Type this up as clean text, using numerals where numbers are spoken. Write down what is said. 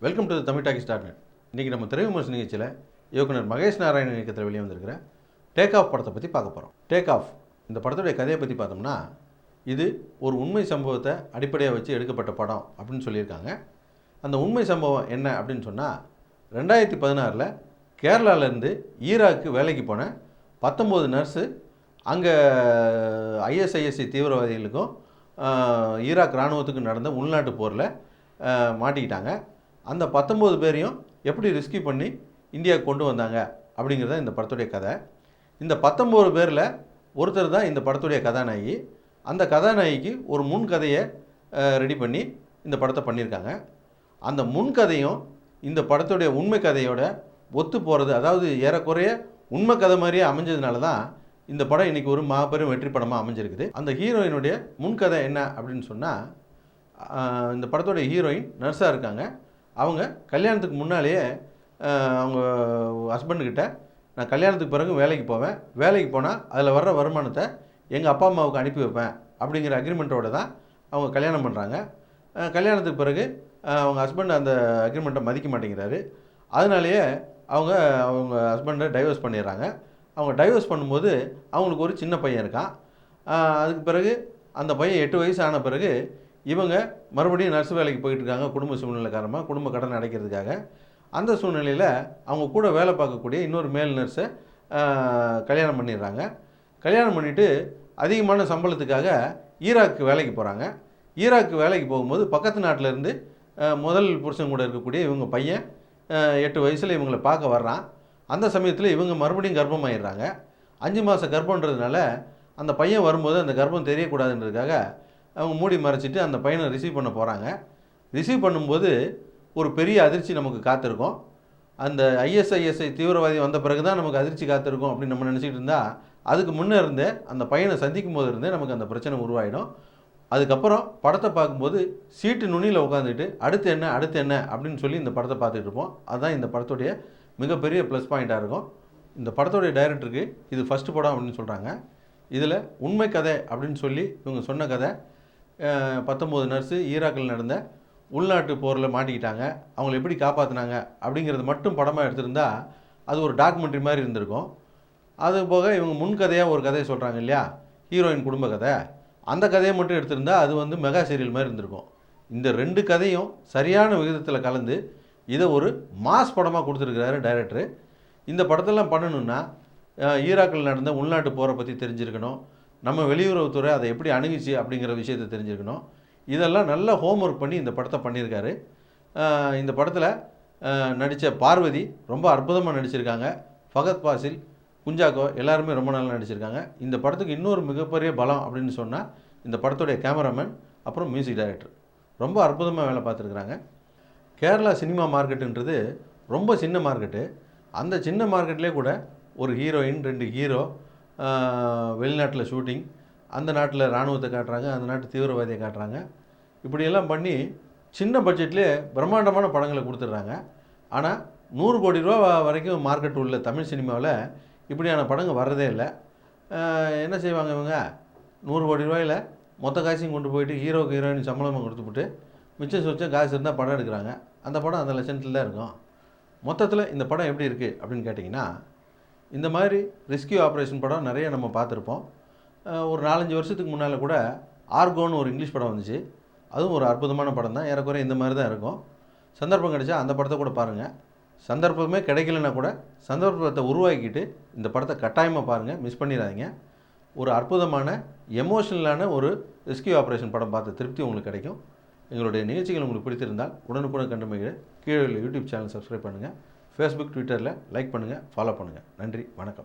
Welcome to Tamil talkie start. இன்றைக்கி நம்ம திரை விமர்சன நிகழ்ச்சியில் இயக்குனர் மகேஷ் நாராயணன் இயக்கத்தில் வெளியே வந்திருக்கிற டேக் ஆஃப் படத்தை பற்றி பார்க்க போகிறோம். டேக் ஆஃப் இந்த படத்துடைய கதையை பற்றி பார்த்தோம்னா, இது ஒரு உண்மை சம்பவத்தை அடிப்படையாக வச்சு எடுக்கப்பட்ட படம் அப்படின்னு சொல்லியிருக்காங்க. அந்த உண்மை சம்பவம் என்ன அப்படின்னு சொன்னால், 2016 கேரளாவிலேருந்து ஈராக்கு வேலைக்கு போன 19 நர்ஸு அங்கே ஐஎஸ்ஐஎஸ்சி தீவிரவாதிகளுக்கும் ஈராக் இராணுவத்துக்கும் நடந்த உள்நாட்டு போரில் மாட்டிக்கிட்டாங்க. அந்த 19 பேரையும் எப்படி ரெஸ்கியூ பண்ணி இந்தியாவுக்கு கொண்டு வந்தாங்க அப்படிங்கிறத இந்த படத்துடைய கதை. இந்த 19 பேரில் ஒருத்தர் தான் இந்த படத்துடைய கதாநாயகி. அந்த கதாநாயகிக்கு ஒரு முன்கதையை ரெடி பண்ணி இந்த படத்தை பண்ணியிருக்காங்க. அந்த முன்கதையும் இந்த படத்துடைய உண்மை கதையோட ஒத்து போகிறது, அதாவது ஏறக்குறைய உண்மை கதை மாதிரியே அமைஞ்சதுனால தான் இந்த படம் இன்றைக்கி ஒரு மாபெரும் வெற்றி படமாக அமைஞ்சிருக்குது. அந்த ஹீரோயினுடைய முன்கதை என்ன அப்படின்னு சொன்னால், இந்த படத்துடைய ஹீரோயின் நர்ஸாக இருக்காங்க. அவங்க கல்யாணத்துக்கு முன்னாலேயே அவங்க ஹஸ்பண்டுக்கிட்ட, நான் கல்யாணத்துக்கு பிறகு வேலைக்கு போவேன், வேலைக்கு போனால் அதில் வர்ற வருமானத்தை எங்கள் அப்பா அம்மாவுக்கு அனுப்பி வைப்பேன் அப்படிங்கிற அக்ரிமெண்ட்டோடு தான் அவங்க கல்யாணம் பண்ணுறாங்க. கல்யாணத்துக்கு பிறகு அவங்க ஹஸ்பண்ட் அந்த அக்ரிமெண்ட்டை மதிக்க மாட்டேங்கிறாரு. அதனாலேயே அவங்க ஹஸ்பண்டை டைவர்ஸ் பண்ணிடுறாங்க. அவங்க டைவர்ஸ் பண்ணும்போது அவங்களுக்கு ஒரு சின்ன பையன் இருக்கான். அதுக்கு பிறகு அந்த பையன் 8 வயசு ஆன பிறகு இவங்க மறுபடியும் நர்ஸ் வேலைக்கு போயிட்டு இருக்காங்க. குடும்ப சூழ்நிலை காரணமாக, குடும்ப கடன் அடைக்கிறதுக்காக. அந்த சூழ்நிலையில் அவங்க கூட வேலை பார்க்கக்கூடிய இன்னொரு மேல் நர்ஸை கல்யாணம் பண்ணிடுறாங்க. கல்யாணம் பண்ணிவிட்டு அதிகமான சம்பளத்துக்காக ஈராக்கு வேலைக்கு போகிறாங்க. ஈராக்கு வேலைக்கு போகும்போது பக்கத்து நாட்டிலேருந்து முதல் புருஷன் கூட இருக்கக்கூடிய இவங்க பையன் 8 வயசில் இவங்களை பார்க்க வர்றான். அந்த சமயத்தில் இவங்க மறுபடியும் கர்ப்பமாயிடுறாங்க. 5 மாத கர்ப்பன்றதுனால அந்த பையன் வரும்போது அந்த கர்ப்பம் தெரியக்கூடாதுன்றதுக்காக அவங்க மூடி மறைச்சிட்டு அந்த பையனை ரிசீவ் பண்ண போகிறாங்க. ரிசீவ் பண்ணும்போது ஒரு பெரிய அதிர்ச்சி நமக்கு காத்திருக்கும். அந்த ஐஎஸ்ஐஎஸ்ஐ தீவிரவாதி வந்த பிறகு தான் நமக்கு அதிர்ச்சி காத்திருக்கும் அப்படின்னு நம்ம நினச்சிக்கிட்டு இருந்தால், அதுக்கு முன்னே இருந்தே அந்த பையனை சந்திக்கும் போது இருந்தே நமக்கு அந்த பிரச்சனை உருவாயிடும். அதுக்கப்புறம் படத்தை பார்க்கும்போது சீட்டு நுனியில் உட்காந்துட்டு அடுத்து என்ன அப்படின்னு சொல்லி இந்த படத்தை பார்த்துட்டு இருப்போம். அதுதான் இந்த படத்துடைய மிகப்பெரிய ப்ளஸ் பாயிண்ட்டாக இருக்கும். இந்த படத்துடைய டைரக்டருக்கு இது ஃபஸ்ட்டு படம் அப்படின்னு சொல்கிறாங்க. இதில் உண்மை கதை அப்படின்னு சொல்லி இவங்க சொன்ன கதை, 19 நர்ஸு ஈராக்கில் நடந்த உள்நாட்டு போரில் மாட்டிக்கிட்டாங்க, அவங்கள எப்படி காப்பாற்றினாங்க அப்படிங்கிறது மட்டும் படமாக எடுத்திருந்தா அது ஒரு டாக்குமெண்ட்ரி மாதிரி இருந்திருக்கும். அது போக இவங்க முன்கதையாக ஒரு கதையை சொல்கிறாங்க இல்லையா, ஹீரோயின் குடும்ப கதை, அந்த கதையை மட்டும் எடுத்திருந்தால் அது மெகா சீரியல் மாதிரி இருந்திருக்கும். இந்த 2 கதையும் சரியான விகிதத்தில் கலந்து இதை ஒரு மாஸ் படமாக கொடுத்துருக்கிறாரு டைரக்டரு. இந்த படத்தெல்லாம் பண்ணணுன்னா ஈராக்கில் நடந்த உள்நாட்டு போரை பற்றி தெரிஞ்சிருக்கணும், நம்ம வெளியுறவுத்துறை அதை எப்படி அணுகிச்சு அப்படிங்கிற விஷயத்தை தெரிஞ்சுக்கணும். இதெல்லாம் நல்ல ஹோம்ஒர்க் பண்ணி இந்த படத்தை பண்ணியிருக்காரு. இந்த படத்தில் நடித்த பார்வதி ரொம்ப அற்புதமாக நடிச்சிருக்காங்க. ஃபகத் ஃபாசில், குஞ்சாக்கோ எல்லாருமே ரொம்ப நல்லா நடிச்சிருக்காங்க. இந்த படத்துக்கு இன்னொரு மிகப்பெரிய பலம் அப்படின்னு சொன்னால் இந்த படத்துடைய கேமராமேன், அப்புறம் மியூசிக் டைரக்டர் ரொம்ப அற்புதமாக வேலை பார்த்துருக்குறாங்க. கேரளா சினிமா மார்க்கெட்டுன்றது ரொம்ப சின்ன மார்க்கெட்டு. அந்த சின்ன மார்க்கெட்லேயே கூட ஒரு ஹீரோயின், 2 ஹீரோ, வெளிநாட்டில் ஷூட்டிங், அந்த நாட்டில் இராணுவத்தை காட்டுறாங்க, அந்த நாட்டு தீவிரவாதியை காட்டுறாங்க. இப்படியெல்லாம் பண்ணி சின்ன பட்ஜெட்லேயே பிரம்மாண்டமான படங்களை கொடுத்துட்றாங்க. ஆனால் 100 கோடி ரூபா வரைக்கும் மார்க்கெட் உள்ள தமிழ் சினிமாவில் இப்படியான படங்கள் வர்றதே இல்லை. என்ன செய்வாங்க இவங்க, 100 கோடி ரூபாயில் மொத்த காசையும் கொண்டு போயிட்டு ஹீரோக்கு ஹீரோயின் சம்பளமாக கொடுத்துவிட்டு மிச்சம் சொச்சம் காசு இருந்தால் படம் எடுக்கிறாங்க. அந்த படம் அந்த லட்சத்தில் தான் இருக்கும். மொத்தத்தில் இந்த படம் எப்படி இருக்குது அப்படின்னு கேட்டிங்கன்னா, இந்த மாதிரி ரெஸ்கியூ ஆப்ரேஷன் படம் நிறைய நம்ம பார்த்துருப்போம். ஒரு 4-5 வருஷத்துக்கு முன்னால் கூட ஆர்கோன்னு ஒரு இங்கிலீஷ் படம் வந்துச்சு. அதுவும் ஒரு அற்புதமான படம் தான். ஏறக்குறைய இந்த மாதிரி தான் இருக்கும். சந்தர்ப்பம் கிடைச்சா அந்த படத்தை கூட பாருங்கள். சந்தர்ப்பமே கிடைக்கலன்னா கூட சந்தர்ப்பத்தை உருவாக்கிட்டு இந்த படத்தை கட்டாயமாக பாருங்கள், மிஸ் பண்ணிடாதீங்க. ஒரு அற்புதமான எமோஷனலான ஒரு ரெஸ்கியூ ஆப்ரேஷன் படம் பார்த்த திருப்தி உங்களுக்கு கிடைக்கும். எங்களுடைய நிகழ்ச்சிகள் உங்களுக்கு பிடித்திருந்தால் உடனுக்குடன் கண்டு மகிழ கீழே உள்ள யூடியூப் சேனல் சப்ஸ்கிரைப் பண்ணுங்கள். ஃபேஸ்புக், ட்விட்டரில் லைக் பண்ணுங்கள், ஃபாலோ பண்ணுங்கள். நன்றி, வணக்கம்.